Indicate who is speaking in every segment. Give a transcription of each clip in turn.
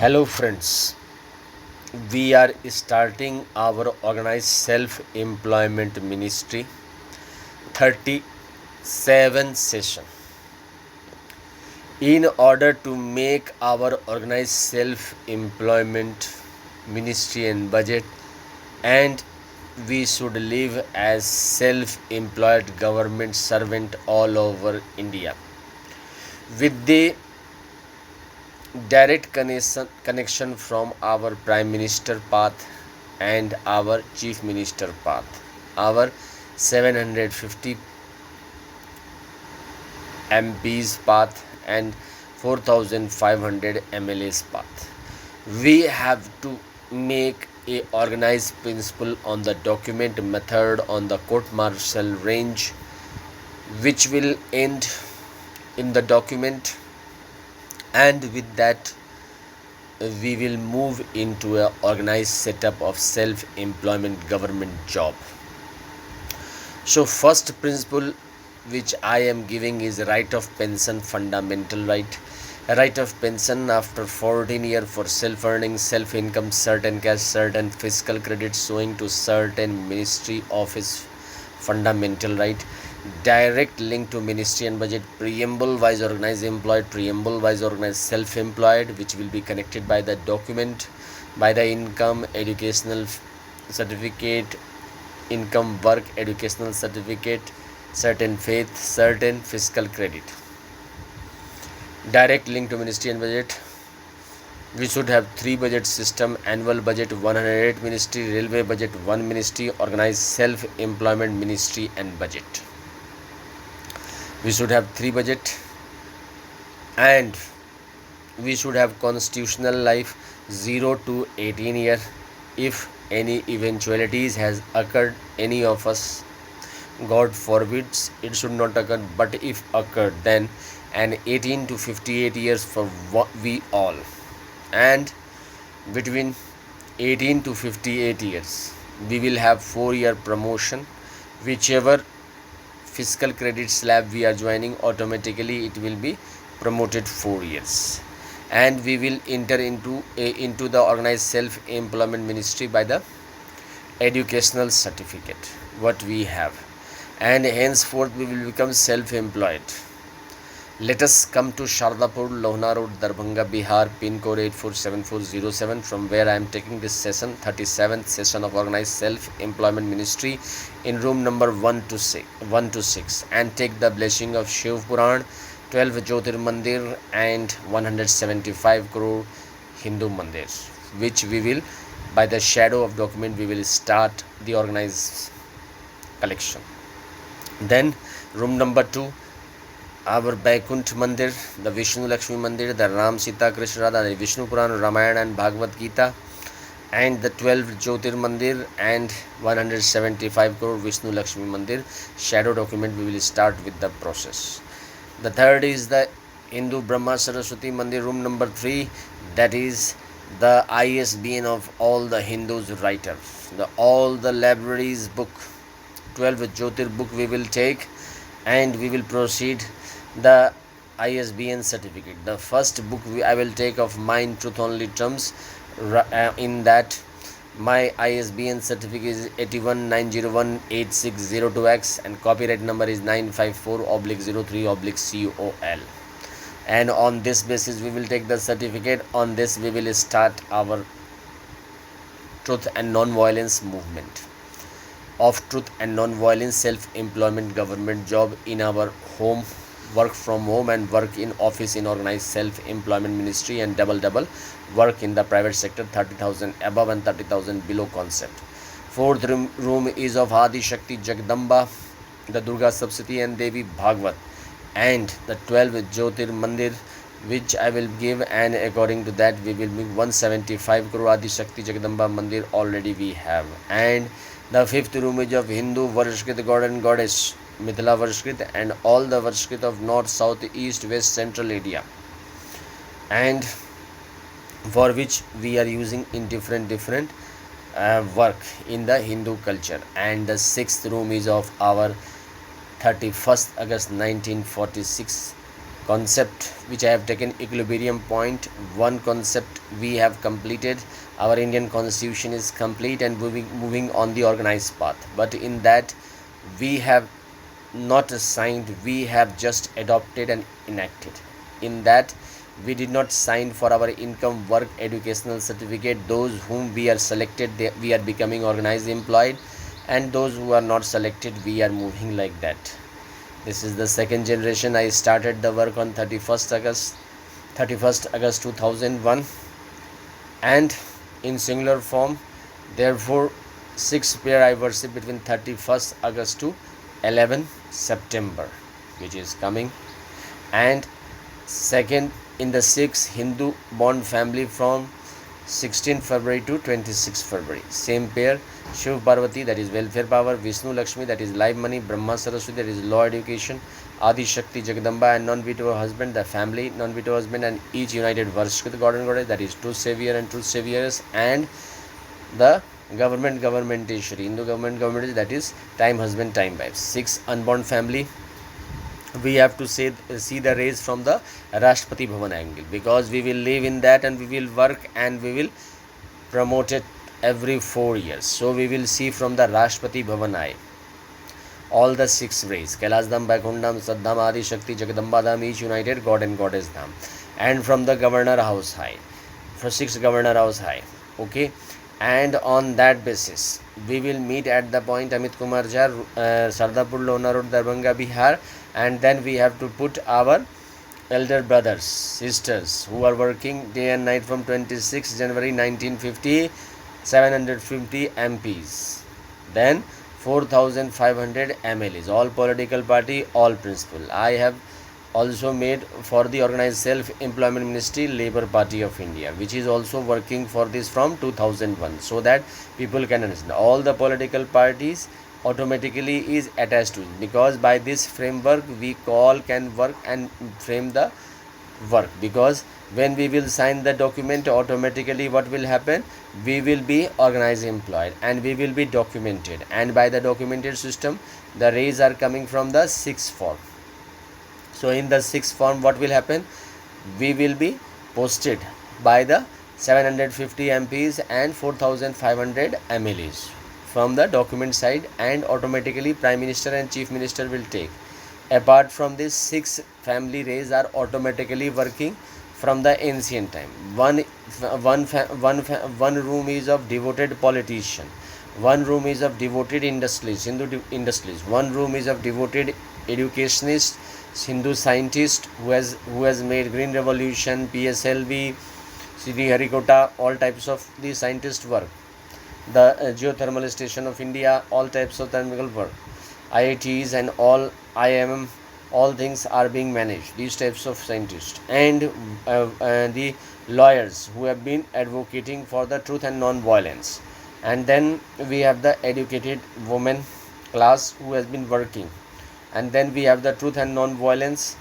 Speaker 1: Hello, friends. We are starting our organized self employment ministry 37 session. In order to make our organized self employment ministry and budget, and we should live as self employed government servant all over India with the direct connection from our prime minister path and our chief minister path, our 750 MPs path and 4500 MLAs path. We have to make a organized principle on the document method on the court martial range, which will end in the document, and with that we will move into a organized setup of self-employment government job. So first principle which I am giving is right of pension, fundamental right. A right of pension after 14 years for self-earning, self-income, certain cash, certain fiscal credit showing to certain ministry office, fundamental right. Direct link to ministry and budget, preamble wise organized employed, preamble wise organized self-employed, which will be connected by the document, by the income, educational certificate, income, work, educational certificate, certain faith, certain fiscal credit. Direct link to ministry and budget, we should have 3 budget system: annual budget 108 ministry, railway budget 1 ministry, organized self-employment ministry and budget. We should have 3 budget, and we should have constitutional life 0 to 18 year. If any eventualities has occurred, any of us, God forbids it should not occur, but if occurred, then an 18 to 58 years for we all, and between 18 to 58 years we will have 4-year promotion. Whichever fiscal credit slab we are joining, automatically it will be promoted 4 years, and we will enter into the organized self employment ministry by the educational certificate what we have, and henceforth we will become self employed. Let us come to Shardapur, Lohna Road, Darbhanga, Bihar, pin code 847407, from where I am taking this session, 37th session of organized self-employment ministry, in room number 1 to 6, and take the blessing of Shiv Puran, 12 Jyotir Mandir and 175 crore Hindu Mandir, which we will, by the shadow of document, we will start the organized collection. Then room number 2, our Vaikuntha Mandir, the Vishnu Lakshmi Mandir, the Ram Sita Krishna Radha, the Vishnu Puran, Ramayana and Bhagavad Gita, and the 12 Jyotir Mandir and 175 crore Vishnu Lakshmi Mandir. Shadow document, we will start with the process. The third is the Hindu Brahma Saraswati Mandir, room number 3, that is the ISBN of all the Hindus writers, all the libraries book, 12 Jyotir book we will take, and we will proceed the ISBN certificate. The first book I will take of Mind Truth Only Terms. In that, my ISBN certificate is 8190186002X, and copyright number is 954/03/COL. And on this basis we will take the certificate. On this we will start our truth and non-violence movement of truth and non-violence self-employment government job in our home, work from home, and work in office in organized self-employment ministry, and double work in the private sector, 30,000 above and 30,000 below concept. Fourth room is of Adi Shakti Jagdamba, the Durga Sapsati and Devi Bhagwat, and the 12 Jyotir Mandir, which I will give, and according to that we will make 175 crore Adi Shakti Jagdamba Mandir already we have. And the fifth room is of Hindu Varshkrit God and Goddess, Mithila Varshkrit, and all the Varshkrit of North, South, East, West, Central India, and for which we are using in different work in the Hindu culture. And the sixth room is of our 31st August 1946 concept which I have taken equilibrium point. One concept we have completed. Our Indian constitution is complete and moving on the organized path. But in that we have not signed, we have just adopted and enacted. In that we did not sign for our income, work, educational certificate. Those whom we are selected, we are becoming organized employed, and those who are not selected, we are moving like that. This is the second generation. I started the work on 31st August 2001, and in singular form. Therefore 6 pair I worship between 31st August to 11 September, which is coming. And second, in the 6 Hindu born family from 16 February to 26 February. Same pair, Shiv Parvati, that is welfare power, Vishnu Lakshmi, that is live money, Brahma Saraswati, that is law education, Adi Shakti Jagadamba, and non-veto husband, the family, non-veto husband, and each united worship God and Goddess, that is truth savior and truth saviors, and the governmenteshwari, Hindu government, that is time husband, time wife. 6 unborn family, we have to see the rays from the Rashtrapati Bhavan angle, because we will live in that and we will work and we will promote it every 4 years. So we will see from the Rashtrapati Bhavan eye all the 6 rays: Kailash Dham, Vaikundam, Saddham, Adi Shakti, Jagadamba Dham, each united God and Goddess Dham, and from the governor house high, for 6 governor house high. Okay, and on that basis we will meet at the point Amit Kumar Jha, Sardapur, Lona Road, Darbhanga, Bihar, and then we have to put our elder brothers, sisters who are working day and night from 26 January 1950, 750 MPs, then 4,500 MLAs, all political party, all principal. I have also made for the organized self-employment ministry, Labour Party of India, which is also working for this from 2001, so that people can understand. All the political parties automatically is attached to it, because by this framework we all can work and frame the work. Because when we will sign the document, automatically what will happen, we will be organized employed and we will be documented, and by the documented system the rays are coming from the 6th form. So in the 6th form what will happen, we will be posted by the 750 MPs and 4,500 MLAs from the document side, and automatically Prime Minister and Chief Minister will take. Apart from this, 6 family rays are automatically working from the ancient time. One room is of devoted politician, one room is of devoted industrialist, Hindu industrialist, one room is of devoted educationist, Hindu scientist who has made green revolution, PSLV, Sri Harikota, all types of the scientist work. The geothermal station of India, all types of thermal work, IITs and all IIM, all things are being managed, these types of scientists. And the lawyers who have been advocating for the truth and non-violence. And then we have the educated women class who has been working. And then we have the truth and non-violence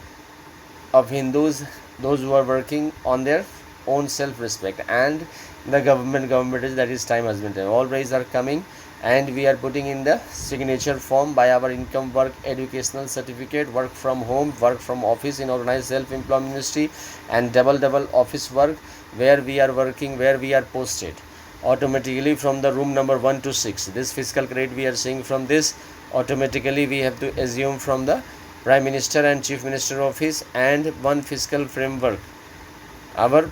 Speaker 1: of Hindus, those who are working on their own self-respect. And the government is, that is time husband. All rays are coming, and we are putting in the signature form by our income, work, educational certificate, work from home, work from office in organized self-employment ministry, and double office work where we are working, where we are posted automatically from the room number 1 to 6. This fiscal credit we are seeing from this, automatically we have to assume from the Prime Minister and Chief Minister office. And one fiscal framework, our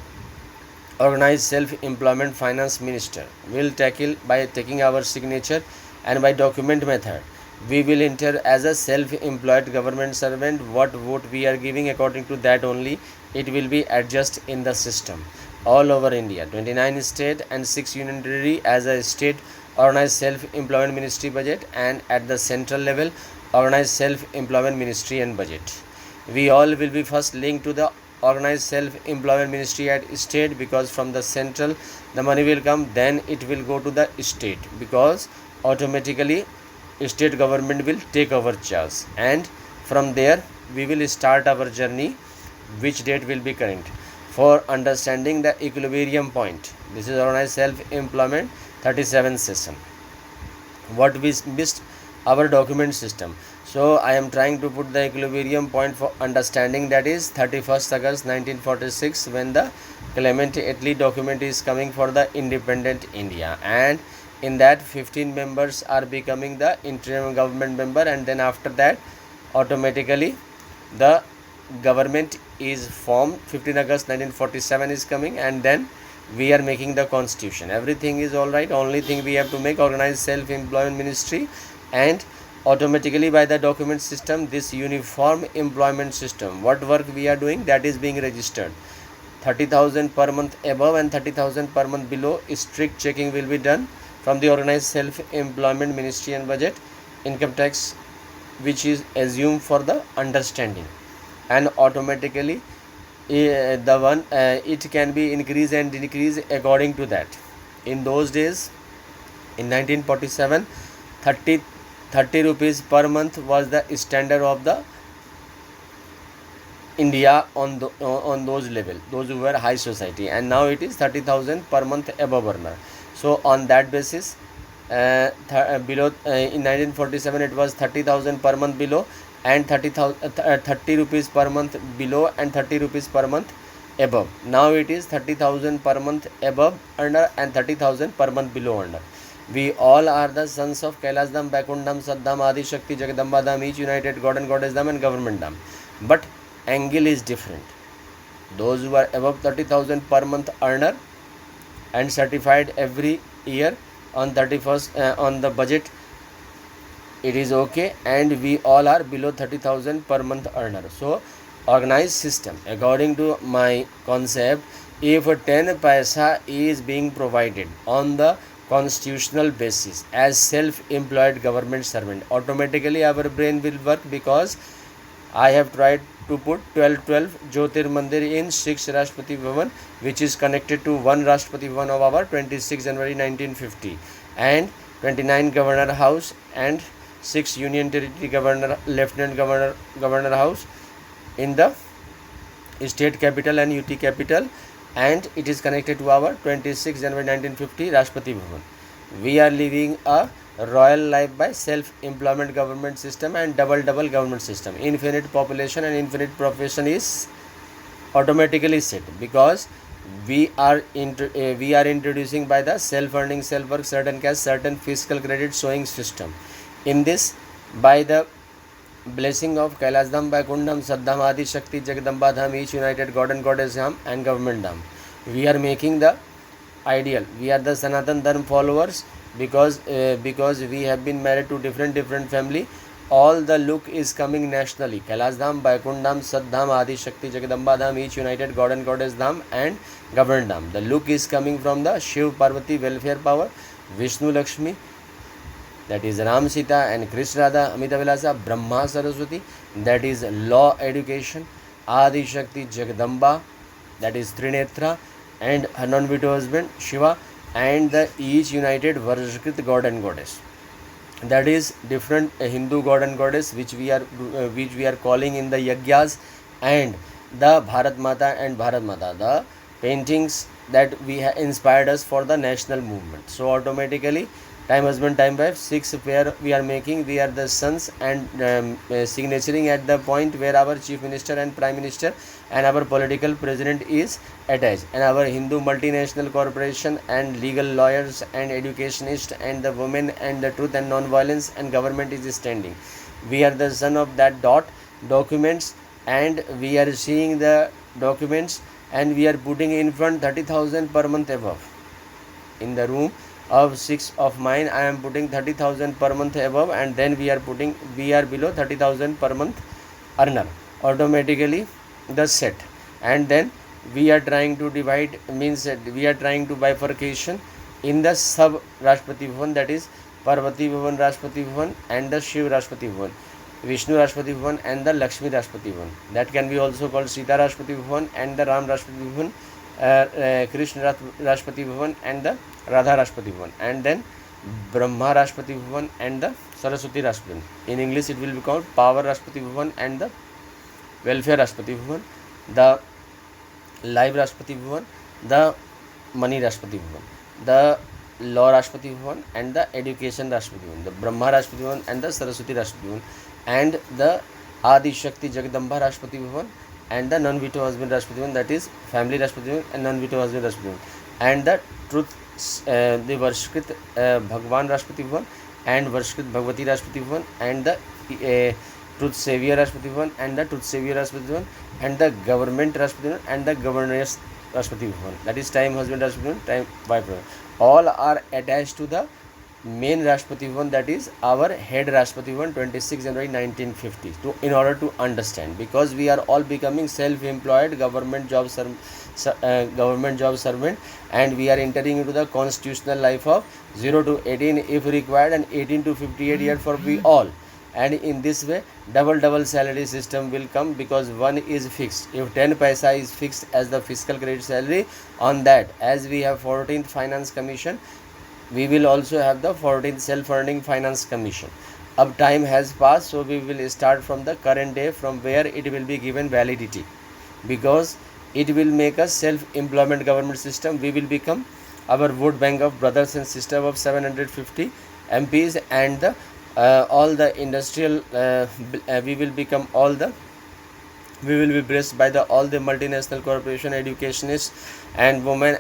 Speaker 1: organized self-employment finance minister will tackle by taking our signature, and by document method we will enter as a self-employed government servant. What vote we are giving, according to that only it will be adjusted in the system. All over India, 29 state and 6 union territory as a state organized self-employment ministry budget, and at the central level organized self-employment ministry and budget. We all will be first linked to the organized self-employment ministry at state, because from the central the money will come, then it will go to the state, because automatically state government will take our charge, and from there we will start our journey. Which date will be current for understanding the equilibrium point? This is organized self-employment 37 session. What we missed, our document system. So I am trying to put the equilibrium point for understanding, that is 31st August 1946, when the Clement Attlee document is coming for the independent India, and in that 15 members are becoming the interim government member, and then after that automatically the government is formed. 15 August 1947 is coming, and then we are making the constitution. Everything is all right. Only thing we have to make organized self-employment ministry, and automatically by the document system, this uniform employment system, what work we are doing, that is being registered. 30,000 per month above and 30,000 per month below, strict checking will be done from the organized self-employment ministry and budget. Income tax which is assumed for the understanding, and automatically it can be increased and decreased according to that. In those days, in 1947, 30 rupees per month was the standard of the India on those level, those who were high society, and now it is 30,000 per month above earner. So on that basis, below in 1947 it was 30,000 per month below, and 30 rupees per month below, and 30 rupees per month above. Now it is 30,000 per month above earner and 30,000 per month below earner. We all are the sons of Kailas Dham, Vaikundam, Saddham, Adi Shakti, Jagadamba Dham, each united God and Goddess Dham and government Dham. But angle is different. Those who are above 30,000 per month earner and certified every year on 31st on the budget, it is okay, and we all are below 30,000 per month earner. So organized system, according to my concept, if 10 paisa is being provided on the constitutional basis as self-employed government servant, automatically our brain will work, because I have tried to put 12 Jyotir Mandir in 6 Rashtrapati Bhavan, which is connected to 1 Rashtrapati Bhavan of our 26 January 1950, and 29 Governor House, and 6 Union Territory Governor, Lieutenant Governor House in the state capital and UT capital, and it is connected to our 26 January 1950 Rashtrapati Bhavan. We are living a royal life by self-employment government system and double government system. Infinite population and infinite profession is automatically set, because we are introducing by the self-earning, self-work, certain cash, certain fiscal credit showing system. In this, by the blessing of Kailas Dham, Vaikundam, Saddham, Adi Shakti, Jagadamba Dham, each united God and Goddess Dham and government Dham, we are making the ideal. We are the Sanatan Dharma followers, because we have been married to different family. All the look is coming nationally. Kailas Dham, Vaikundam, Saddham, Adi Shakti, Jagadamba Dham, each united God and Goddess Dham and government Dham. The look is coming from the Shiv Parvati welfare power, Vishnu Lakshmi, that is Ram Sita, and Krishna Radha, Amita Vilasa, Brahma Saraswati, that is law education, Adi Shakti Jagadamba, that is Trinetra, and her non-veto husband Shiva, and the each united Varshakrit God and Goddess. That is different Hindu God and Goddess which we are calling in the Yagyas, and the Bharat Mata and Bharat Mata, the paintings that we have inspired us for the national movement. So automatically, time husband, time wife, 6 pair we are making. We are the sons, and signaturing at the point where our chief minister and prime minister and our political president is attached, and our Hindu multinational corporation and legal lawyers and educationists and the women and the truth and non-violence and government is standing. We are the son of that documents, and we are seeing the documents, and we are putting in front 30,000 per month above. In the room of 6 of mine, I am putting 30,000 per month above, and then we are below 30,000 per month earner. Automatically the set, and then we are trying to divide, means we are trying to bifurcation in the sub Rashtrapati Bhavan, that is Parvati Bhavan Rashtrapati Bhavan and the Shiv Rashtrapati Bhavan, Vishnu Rashtrapati Bhavan and the Lakshmi Rashtrapati Bhavan. That can be also called Sita Rashtrapati Bhavan and the Ram Rashtrapati Bhavan, Krishna Rashtrapati Bhavan and the Radha Rashtrapati Bhavan, and then Brahma Rashtrapati Bhavan and the Saraswati Rashtrapati Bhavan. In English it will be called Power Rashtrapati Bhavan and the Welfare Rashtrapati Bhavan, the Live Rashtrapati Bhavan, the Money Rashtrapati Bhavan, the Law Rashtrapati Bhavan and the Education Rashtrapati Bhavan, the Brahma Rashtrapati Bhavan and the Saraswati Rashtrapati Bhavan. and the Adi Shakti Jagadamba Rashtrapati Bhavan, and the non-veto husband Rashtrapati Bhavan, that is family Rashtrapati Bhavan and non-veto husband Rashtrapati Bhavan, and the truth the Varshkrit Bhagwan Rashtrapati Bhavan and Varshkrit Bhagwati Rashtrapati Bhavan, and the truth savior Rashtrapati Bhavan and the truth savior Rashtrapati Bhavan, and the government Rashtrapati Bhavan and the governors Rashtrapati Bhavan, that is time husband Rashtrapati Bhavan, time wife Bhavan. All are attached to the main Rashtrapati Bhavan, that is our head Rashtrapati Bhavan, 26 January 1950, to in order to understand, because we are all becoming self-employed government job servant, and we are entering into the constitutional life of 0 to 18 if required, and 18 to 58 years for we all. And in this way double salary system will come, because one is fixed. If 10 paisa is fixed as the fiscal credit salary, on that, as we have 14th finance commission, we will also have the 14th self-earning finance commission. अब time has passed, so we will start from the current day, from where it will be given validity, because it will make a self-employment government system. We will become our vote bank of brothers and sisters of 750 MPs, and the all the industrial we will become all the we will be blessed by the all the multinational corporation, educationists and women,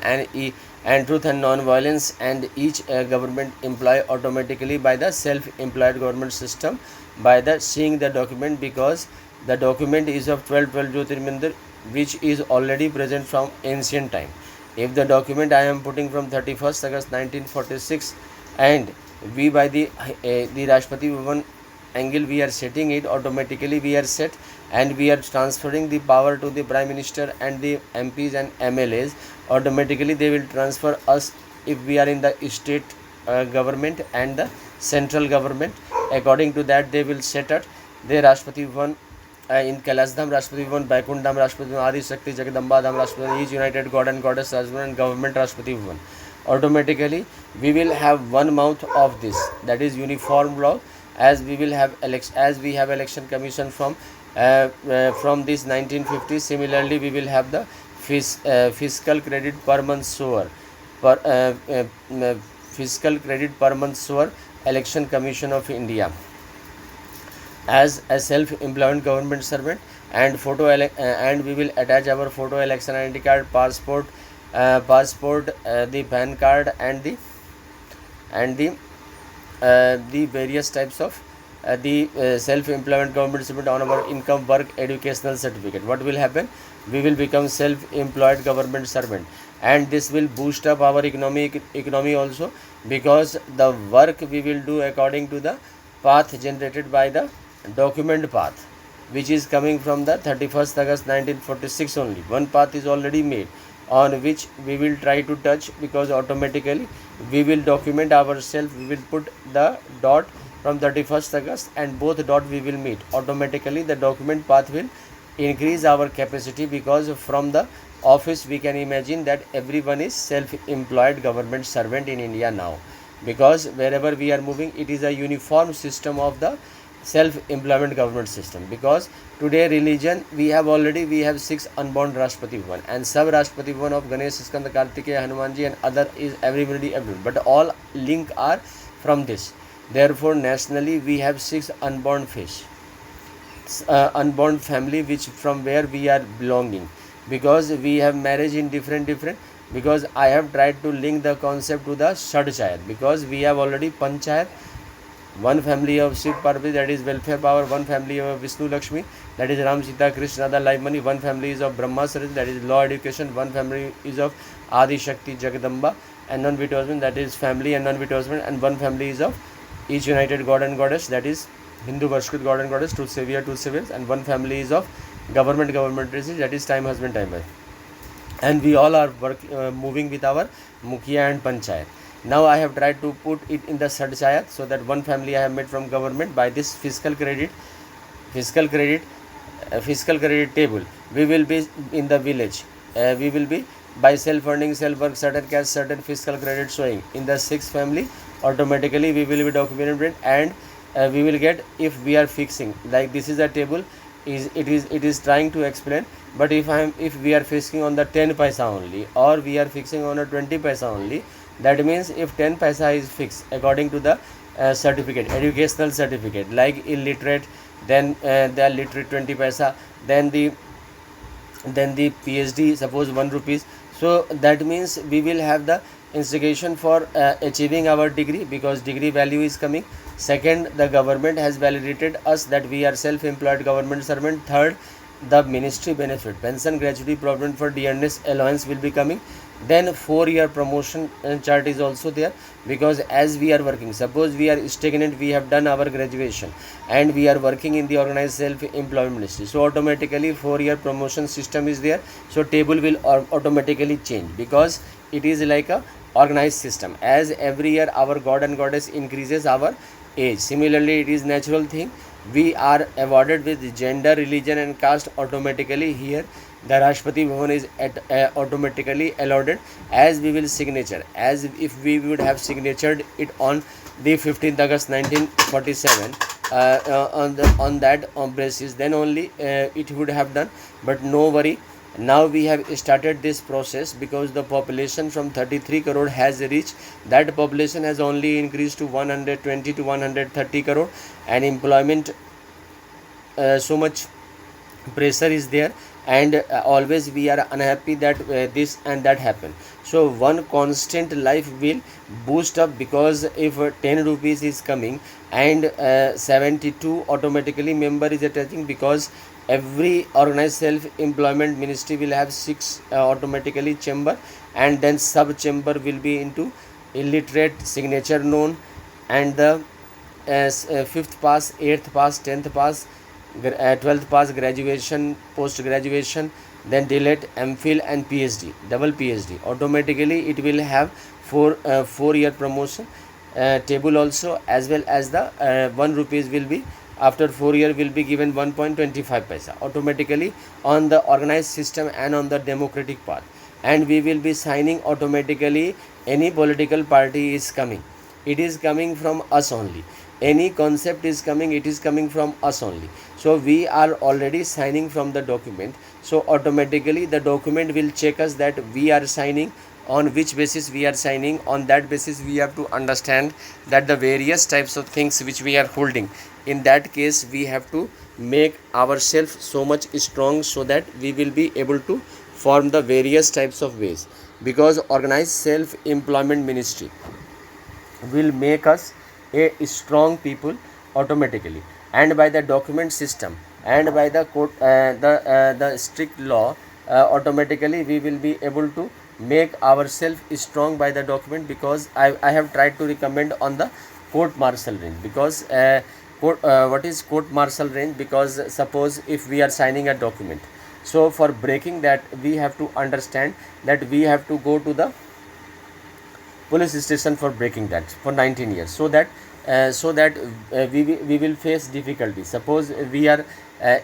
Speaker 1: and truth and non-violence, and each government employee automatically by the self-employed government system, by the seeing the document, because the document is of 12 Jyotirmandir, which is already present from ancient time. If the document I am putting from 31st August 1946, and we by the Rashtrapati Bhavan angle we are setting it, automatically we are set, and we are transferring the power to the Prime Minister and the MPs and MLAs. Automatically they will transfer us if we are in the state government and the central government. According to that, they will set up the Rashtrapati Bhavan in Kailash Dham Rashtrapati Bhavan, Vaikunth Dham Rashtrapati Bhavan, Adi Shakti Jagadamba Dham Rashtrapati Bhavan, each united God and Goddess Rashtrapati Bhavan, and government Rashtrapati Bhavan. Automatically we will have one mouth of this, that is uniform law, as we will have election commission from this 1950. Similarly, we will have the fiscal credit per month fiscal credit per month sower election commission of India as a self-employed government servant, and and we will attach our photo, election identity card, passport, the PAN card, and the various types of self-employment government servant on our income, work, educational certificate. What will happen? We will become self-employed government servant, and this will boost up our economy also, because the work we will do according to the path generated by the document path, which is coming from the 31st August 1946 only. One path is already made, on which we will try to touch, because automatically we will document ourselves. We will put the dot from 31st August, and both dot we will meet. Automatically the document path will increase our capacity, because from the office we can imagine that everyone is self-employed government servant in India now, because wherever we are moving, it is a uniform system of the self-employment government system. Because today religion we have 6 unborn Rashtrapati Bhavan, and sub Rashtrapati Bhavan of Ganesh, Skand, Kartikeya, Hanumanji and other is everybody, but all link are from this. Therefore nationally we have 6 unborn fish, unborn family, which from where we are belonging, because we have marriage in different, because I have tried to link the concept to the Shadchayat, because we have already Panchayat, one family of Shiv Parvati, that is welfare power, one family of Vishnu Lakshmi, that is Ram Sita Krishna, the life money, one family is of Brahma Saraswati, that is law education, one family is of Adi Shakti Jagadamba and non-veto husband, that is family and non-veto husband, and one family is of each united God and Goddess, that is Hindu Varshkrit God and Goddess, truth saviors, and one family is of government that is time husband, time wife. And we all are moving with our Mukhiya and Panchayat. Now I have tried to put it in the Sadchayat, so that one family I have made from government. By this fiscal credit table, we will be in the village. We will be by self-earning, self-work, certain cash, certain fiscal credit showing. In the 6th family, automatically we will be documented, and we will get, if we are fixing, like this is a table, it is trying to explain. But if we are fixing on the 10 paisa only, or we are fixing on a 20 paisa only, that means if 10 paisa is fixed according to the certificate, educational certificate, like illiterate then the literate 20 paisa, then the PhD suppose 1 rupees. So that means we will have the instigation for achieving our degree, because degree value is coming. Second, the government has validated us that we are self-employed government servant. Third, the ministry benefit, pension, gratuity, provident for dearness allowance will be coming. Then 4-year promotion chart is also there, because as we are working, suppose we are stagnant, we have done our graduation and we are working in the organized self employment ministry, so automatically 4-year promotion system is there. So table will automatically change, because it is like a organized system. As every year our god and goddess increases our age, similarly it is natural thing, we are awarded with gender, religion and caste. Automatically here the Rashtrapati Bhavan is automatically allotted, as we will signature, as if we would have signatured it on the 15th August 1947, on that basis, then only it would have done. But no worry, now we have started this process, because the population from 33 crore has reached, that population has only increased to 120 to 130 crore, and employment so much pressure is there, and always we are unhappy that this and that happen. So one constant life will boost up, because if 10 rupees is coming and 72 automatically member is attaching, because every organized self employment ministry will have 6 automatically chamber, and then sub chamber will be into illiterate, signature known, and the 5th pass, 8th pass, 10th pass, 12th pass, graduation, post graduation, then DLED, MPhil and PhD, double PhD. Automatically it will have 4-year promotion table also, as well as the 1 rupees will be after 4 year will be given 1.25 paisa automatically on the organized system and on the democratic path. And we will be signing automatically. Any political party is coming, it is coming from us only. Any concept is coming, it is coming from us only. So we are already signing from the document, so automatically the document will check us that we are signing, on which basis we are signing. On that basis we have to understand that the various types of things which we are holding, in that case we have to make ourselves so much strong, so that we will be able to form the various types of ways, because organized self employment ministry will make us a strong people automatically. And by the document system and by the court, the strict law, automatically we will be able to make ourselves strong by the document, because I have tried to recommend on the court martial range, because what is court martial range, because suppose if we are signing a document, so for breaking that we have to understand that we have to go to the police station for breaking that for 19 years, so that we will face difficulty. Suppose we are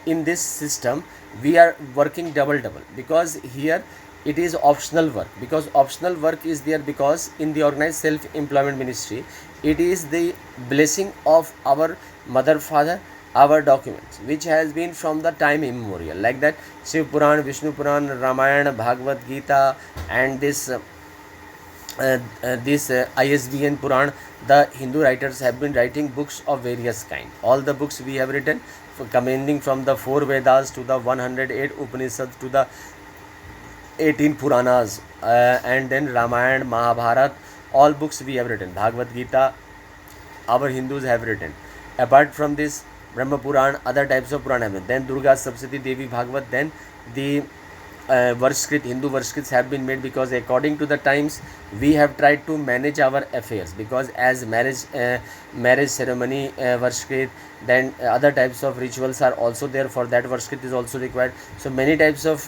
Speaker 1: in this system, we are working double, because here it is optional work, because optional work is there, because in the organized self employment ministry it is the blessing of our mother father, our documents which has been from the time immemorial, like that Shiv Puran, Vishnu Puran, Ramayana, Bhagavad Gita, and this ISBN Puran. The Hindu writers have been writing books of various kind. All the books we have written, commending from the 4 Vedas to the 108 Upanishads to the 18 Puranas, and then Ramayana, Mahabharata, all books we have written. Bhagavad Gita, our Hindus have written. Apart from this, Brahma Puran, other types of Puran have been. Then Durga Saptati Devi Bhagavat, then the Varshkrit, Hindu Varshkrits have been made, because according to the times we have tried to manage our affairs, because as marriage ceremony Varshkrit, then other types of rituals are also there, for that Varshkrit is also required. So many types of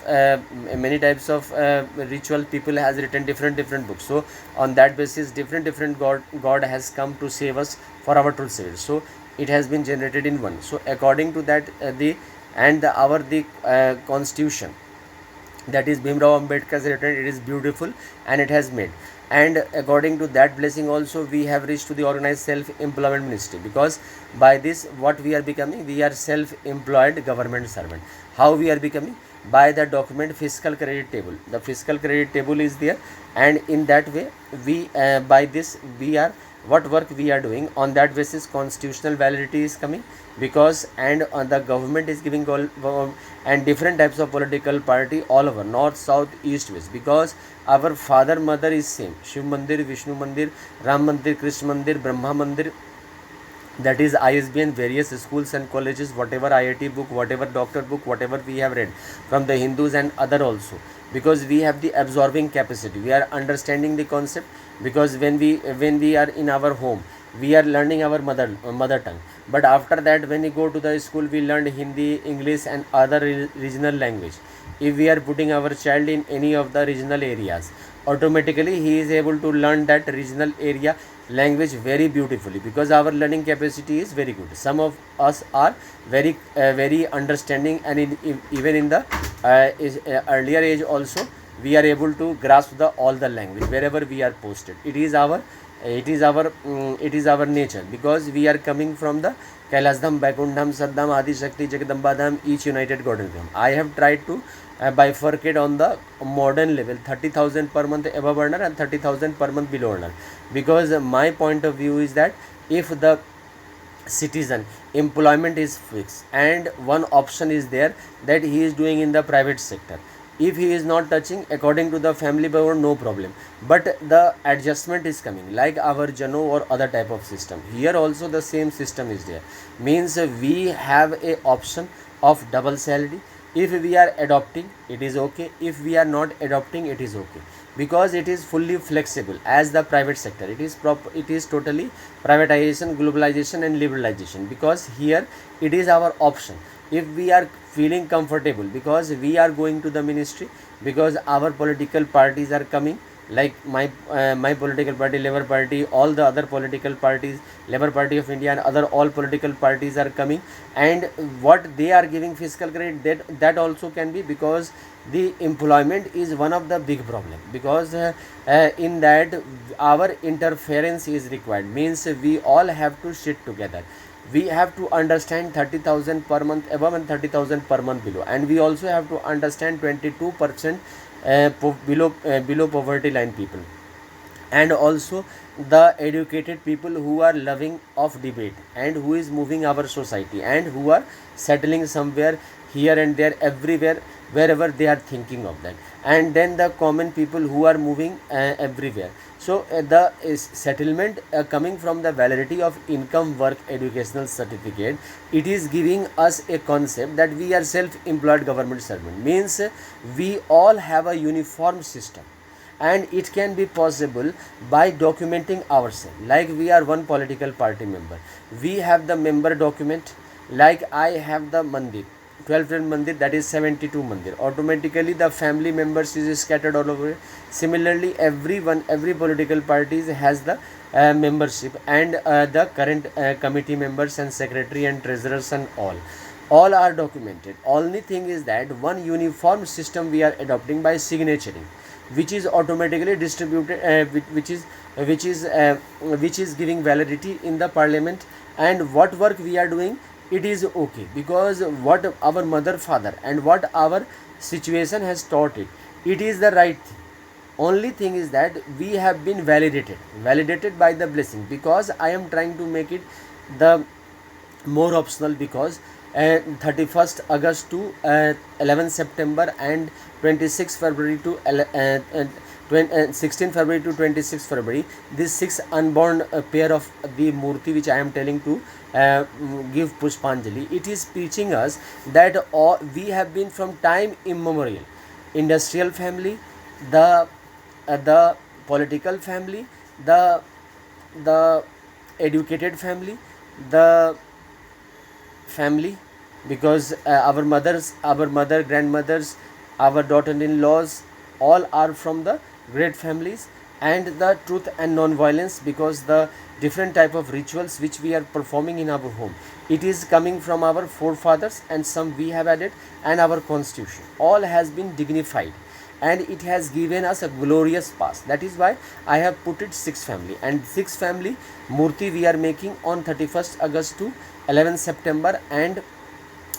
Speaker 1: ritual people has written different books. So on that basis different God has come to save us for our truth series. So it has been generated in one. So according to that the constitution, that is Bhimrao Ambedkar's written, it is beautiful and it has made. And according to that blessing also we have reached to the organized self employment ministry, because by this what we are becoming, we are self employed government servant. How we are becoming? By the document fiscal credit table. The fiscal credit table is there, and in that way we by this we are what work we are doing. On that basis constitutional validity is coming, because and the government is giving all and different types of political party all over north, south, east, west, because our father mother is same: Shiv Mandir, Vishnu Mandir, Ram Mandir, Krishna Mandir, Brahma Mandir, that is ISBN, various schools and colleges, whatever IIT book, whatever doctor book, whatever we have read from the Hindus and other also, because we have the absorbing capacity, we are understanding the concept, because when we are in our home, we are learning our mother tongue, but after that when we go to the school, we learn Hindi, English and other regional language. If we are putting our child in any of the regional areas, automatically he is able to learn that regional area language very beautifully, because our learning capacity is very good. Some of us are very understanding, and even in the earlier age also, we are able to grasp the all the language wherever we are posted. It is our nature, because we are coming from the Kailasdham, Vaikundham, Saddam, Adi Shakti, Jagadambadham, each united golden realm. I have tried to bifurcate on the modern level, 30,000 per month above earner and 30,000 per month below earner, because my point of view is that if the citizen employment is fixed and one option is there that he is doing in the private sector, if he is not touching according to the family background, no problem, but the adjustment is coming like our Jano or other type of system. Here also the same system is there, means we have a option of double salary. If we are adopting, it is okay; if we are not adopting, it is okay, because it is fully flexible as the private sector. It is totally privatization, globalization and liberalization, because here it is our option. If we are feeling comfortable, because we are going to the ministry, because our political parties are coming, like my political party, Labour Party, all the other political parties, Labour Party of India and other all political parties are coming, and what they are giving fiscal credit, that also can be, because the employment is one of the big problem, because in that our interference is required, means we all have to sit together. We have to understand 30,000 per month above and 30,000 per month below, and we also have to understand 22% below poverty line people, and also the educated people who are loving of debate and who is moving our society and who are settling somewhere here and there, everywhere, wherever they are thinking of that, and then the common people who are moving everywhere. So the settlement coming from the validity of income, work, educational certificate, it is giving us a concept that we are self-employed government servant, means we all have a uniform system, and it can be possible by documenting ourselves, like we are one political party member, we have the member document, like I have the mandir, 12 mandir, that is 72 mandir, automatically the family members is scattered all over. Similarly every political party has the membership, and the current committee members and secretary and treasurers and all are documented. Only thing is that one uniform system we are adopting by signaturing, which is automatically distributed, which is giving validity in the parliament, and what work we are doing, it is okay, because what our mother, father and what our situation has taught it, it is the right thing. Only thing is that we have been validated by the blessing, because I am trying to make it the more optional, because 31st August to 11 September and 26 February to 16 February to 26 February, this 6 unborn pair of the Murti which I am telling to give Pushpanjali, it is teaching us that we have been from time immemorial, industrial family, the political family, the educated family, the family, because our mother, grandmothers, our daughter-in-laws, all are from the great families, and the truth and non-violence, because the different type of rituals which we are performing in our home, it is coming from our forefathers, and some we have added, and our constitution, all has been dignified, and it has given us a glorious past. That is why I have put it 6 family, and 6 family Murti we are making on 31st August to 11 September and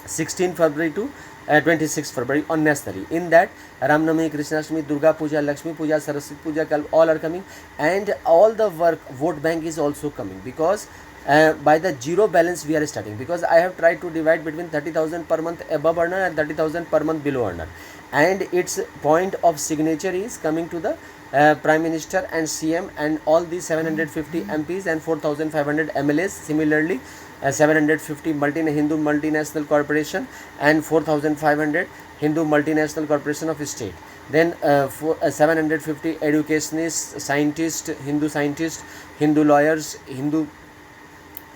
Speaker 1: 16 February to 26 February on nationally. In that, Ramnavami, Krishnashtami, Durga Puja, Lakshmi Puja, Saraswati Puja, all are coming, and all the work vote bank is also coming, because by the zero balance we are starting, because I have tried to divide between 30,000 per month above earner and 30,000 per month below earner, and its point of signature is coming to the Prime Minister and CM and all the 750 MPs and 4,500 MLAs. Similarly, 750 Hindu multinational corporation and 4,500 Hindu multinational corporation of state. Then 750 educationists, scientists, Hindu lawyers, Hindu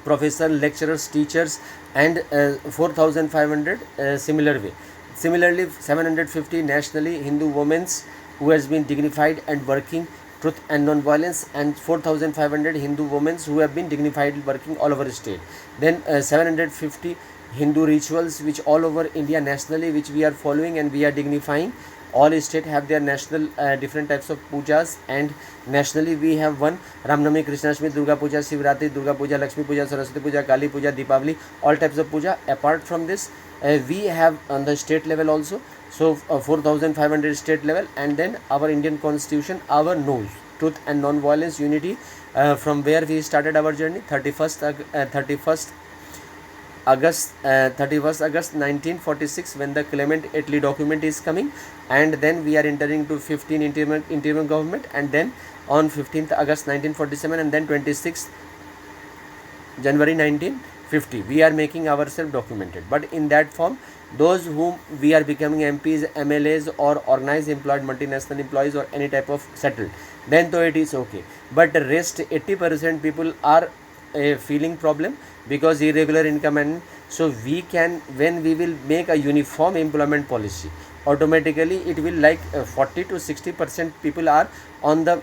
Speaker 1: professor, lecturers, teachers, and 4,500 similar way. Similarly, 750 nationally Hindu women who has been dignified and working truth and non-violence, and 4,500 Hindu women who have been dignified working all over state. Then 750 Hindu rituals which all over India nationally which we are following and we are dignifying. All states have their national different types of pujas, and nationally we have one Ramnavami, Krishnashtami, Durga Puja, Shivratri, Durga Puja, Lakshmi Puja, Saraswati Puja, Kali Puja, Deepavali, all types of puja. Apart from this, we have on the state level also, so 4,500 state level, and then our Indian constitution, our knows truth and non-violence, unity, from where we started our journey. 31st August 1946, when the Clement Attlee document is coming, and then we are entering to 15 interim government, and then on 15th August 1947, and then 26th January 1950 we are making ourselves documented. But in that form, those whom we are becoming MPs, MLAs, or organized employed multinational employees, or any type of settled, then though it is okay. But the rest 80% people are feeling problem because irregular income, and so we can, when we will make a uniform employment policy, automatically it will like 40 to 60% people are on the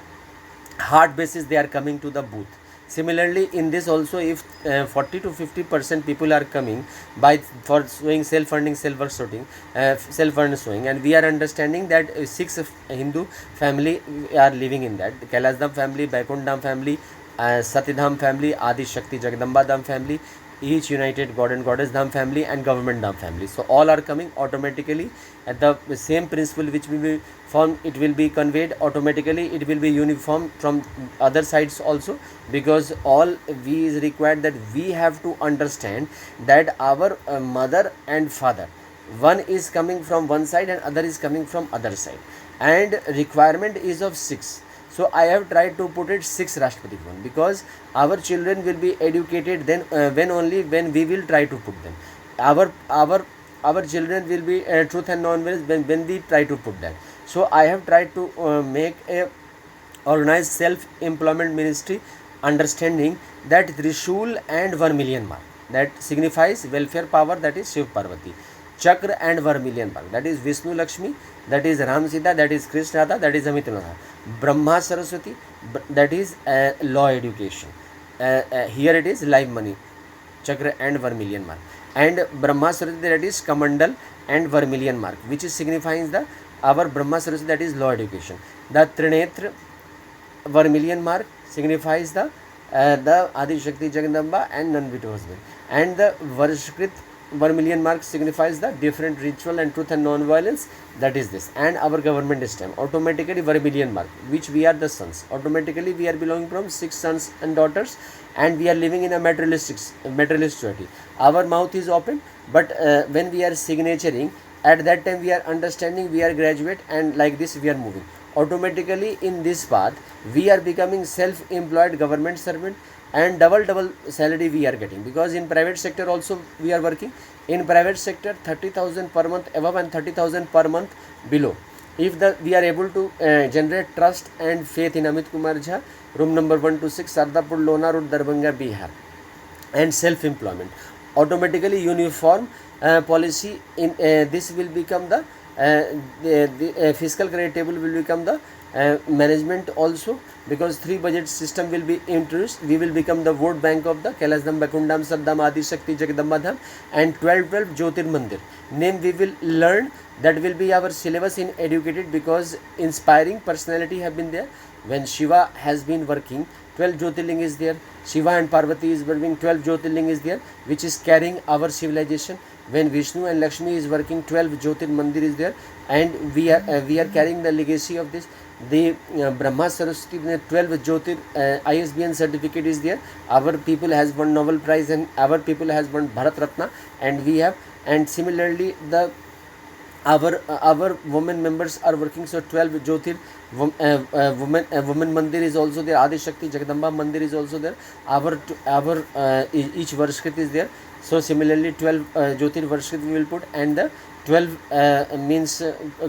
Speaker 1: hard basis, they are coming to the booth. Similarly, in this also, if 40 to 50% people are coming by for showing self-funding, self-work shooting, self-earned showing, and we are understanding that 6 Hindu family are living in that: Kailash Dham family, Vaikunth Dham family, Satidham family, Adi Shakti Jagdamba Dham family, each united God and Goddess Dham family, and government Dham family. So all are coming automatically at the same principle which will be formed. It will be conveyed automatically. It will be uniform from other sides also, because all we is required that we have to understand that our mother and father, one is coming from one side and other is coming from other side, and requirement is of 6. So I have tried to put it 6 Rashtrapati Bhavan, because our children will be educated then when we will try to put them. Our children will be truth and non-violence when we try to put that. So I have tried to make a organized self-employment ministry, understanding that Trishul and Vermilion mark, that signifies welfare power, that is Shiv Parvati. Chakra and Vermilion mark, that is Vishnu Lakshmi, that is Ram Sita, that is Krishna Radha, that is Amitulana. Brahma Saraswati, that is law education. Here it is live money, Chakra and Vermilion mark. And Brahma Saraswati, that is Kamandal and Vermilion mark, which is signifying the our Brahma Saraswati, that is law education. The Trinetra Vermilion mark signifies the Adi Shakti Jagdamba and non-widow husband. And the Varshkrit Vermilion mark signifies the different ritual and truth and non-violence, that is this. And our government system, automatically Vermilion mark, which we are the sons, automatically we are belonging from 6 sons and daughters, and we are living in a materialist society. Our mouth is open, but when we are signaturing, at that time we are understanding, we are graduate, and like this we are moving. Automatically in this path we are becoming self-employed government servant, and double salary we are getting, because in private sector also we are working. In private sector 30,000 per month above and 30,000 per month below. If we are able to generate trust and faith in Amit Kumar Jha, room number 126, Sardapur, Lona Road, Darbhanga, Bihar, and self-employment, automatically uniform policy in this will become the fiscal credit table will become the management also, because 3 budget system will be introduced. We will become the vote bank of the Kailash Dham, Vaikunth Dham, Saddam, Adi Shakti Jagdamba Dham, and 12 Jyotir Mandir name we will learn. That will be our syllabus in educated, because inspiring personality have been there. When Shiva has been working, 12 Jyotirling is there. Shiva and Parvati is working, 12 Jyotirling is there, which is carrying our civilization. When Vishnu and Lakshmi is working, 12 Jyotir Mandir is there, and we are carrying the legacy of this. The Brahma Saraswati 12 Jyotir ISBN certificate is there. Our people has won Nobel Prize, and our people has won Bharat Ratna, and we have, and similarly the our women members are working. So 12 Jyotir women Mandir is also there. Adi Shakti Jagadamba Mandir is also there. Our each Varshkrit is there. So similarly 12 Jyotir Varshkrit we will put, and the 12 means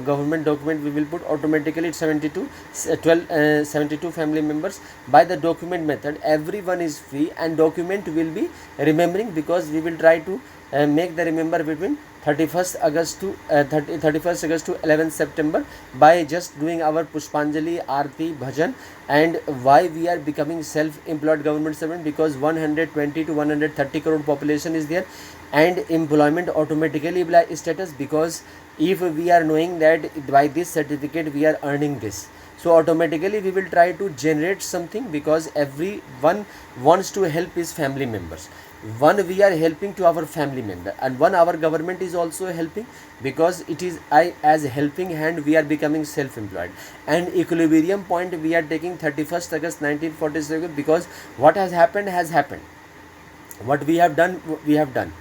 Speaker 1: government document we will put. Automatically it's 72 72 family members. By the document method, everyone is free, and document will be remembering, because we will try to make the remember between 31st August to 31st August to 11th September by just doing our Pushpanjali, Aarti, Bhajan. And why we are becoming self-employed government servant? Because 120 to 130 crore population is there, and employment automatically by status, because if we are knowing that by this certificate we are earning this, so automatically we will try to generate something, because everyone wants to help his family members. One, we are helping to our family member, and one, our government is also helping, because it is I as helping hand we are becoming self-employed. And equilibrium point we are taking 31st August 1947, because what has happened, what we have done.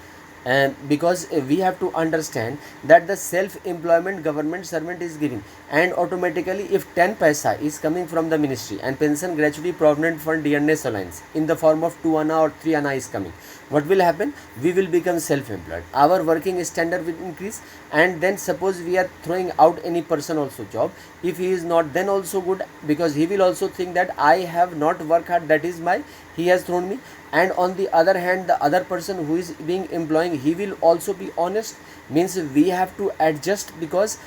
Speaker 1: And because we have to understand that the self-employment government servant is giving, and automatically if 10 paisa is coming from the ministry, and pension gratuity provident fund DNS allowance in the form of 2 anna or 3 anna is coming, what will happen? We will become self-employed, our working standard will increase. And then suppose we are throwing out any person also job, if he is not, then also good, because he will also think that I have not worked hard, that is my he has thrown me. And on the other hand, the other person who is being employing, he will also be honest, means we have to adjust, because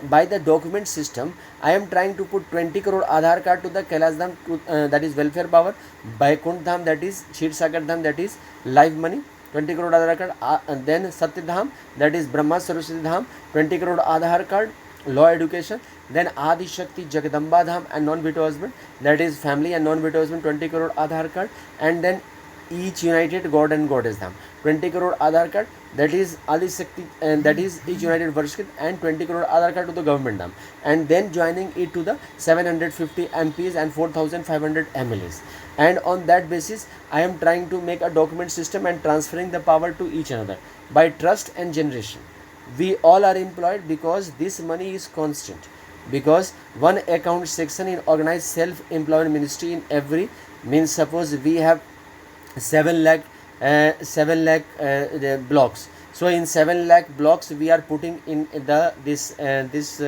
Speaker 1: by the document system I am trying to put 20 crore Aadhaar card to the Kailash Dham, that is welfare power, Vaikunth Dham, that is Kshirshagar Dham, that is live money, 20 crore Aadhaar card, and then Satya Dham, that is Brahma Saraswati Dham, 20 crore Aadhaar card, law education. Then Adi Shakti Jagadamba Dham and non-veto husband, that is family and non-veto husband, 20 crore Aadhaar card. And then each united god and goddess dham, 20 crore Aadhaar card, that is Adi Shakti, and that is each united Varshkrit, and 20 crore Aadhaar card to the government dham. And then joining it to the 750 MPs and 4500 MLAs. And on that basis I am trying to make a document system and transferring the power to each another by trust and generation. We all are employed, because this money is constant, because one account section in organized self-employment ministry in every, means suppose we have 7 lakh blocks. So in 7 lakh blocks we are putting in the this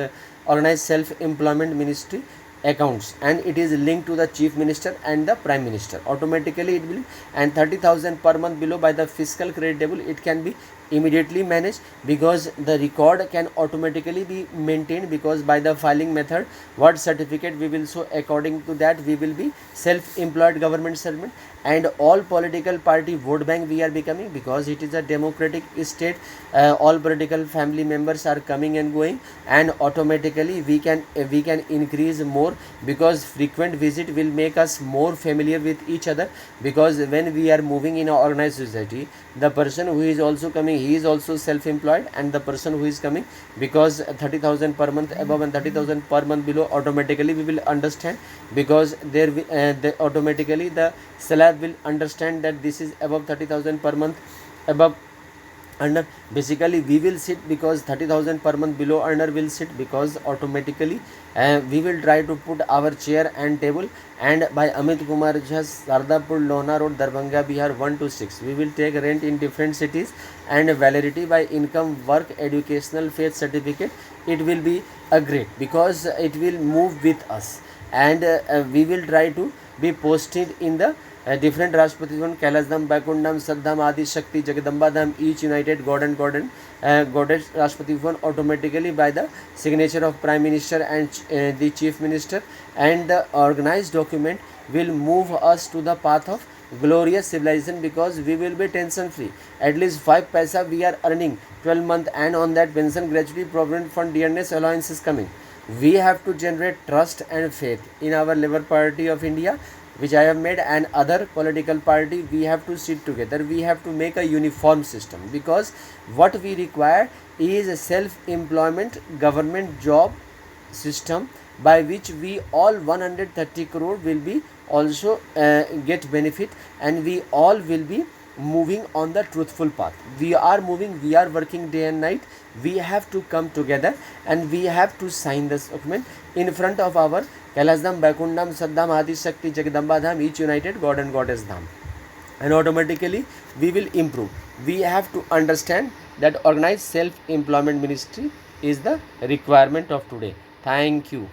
Speaker 1: organized self-employment ministry accounts, and it is linked to the chief minister and the prime minister. Automatically it will, and 30,000 per month below by the fiscal credit table, it can be immediately managed, because the record can automatically be maintained, because by the filing method what certificate we will show, according to that we will be self-employed government servant. And all political party vote bank we are becoming, because it is a democratic state, all political family members are coming and going, and automatically we can increase more, because frequent visit will make us more familiar with each other. Because when we are moving in an organized society, the person who is also coming, he is also self-employed, and the person who is coming, because 30,000 per month above and 30,000 per month below, automatically we will understand, because there automatically the slab will understand that this is above 30,000 per month, above earner. Basically we will sit, because 30,000 per month below earner will sit, because automatically we will try to put our chair and table. And by Amit Kumar Jha, Sardapur, Lona Road, Darbhanga, Bihar 1 to 6, we will take rent in different cities, and validity by income, work, educational, faith certificate, it will be a great, because it will move with us. And we will try to be posted in the different Rashtrapati Bhavan, Kailash Dham, Vaikunth Dham, Saddham, Adi Shakti, Jagadamba Dham, each united god and goddess Rashtrapati Bhavan, automatically by the signature of Prime Minister and the Chief Minister. And the organized document will move us to the path of glorious civilization, because we will be tension free. At least 5 paisa we are earning 12 month, and on that pension gratuity provident fund DNS allowance is coming. We have to generate trust and faith in our Labour Party of India, which I have made, and other political party. We have to sit together. We have to make a uniform system, because what we require is a self-employment government job system, by which we all 130 crore will be also get benefit, and we all will be moving on the truthful path. We are moving, we are working day and night. We have to come together and we have to sign this document in front of our Kailasdham, Bakundam, Saddam, Adi Shakti, Jagadamba Dham, each united God and Goddess Dham, and automatically we will improve. We have to understand that organized self employment ministry is the requirement of today. Thank you.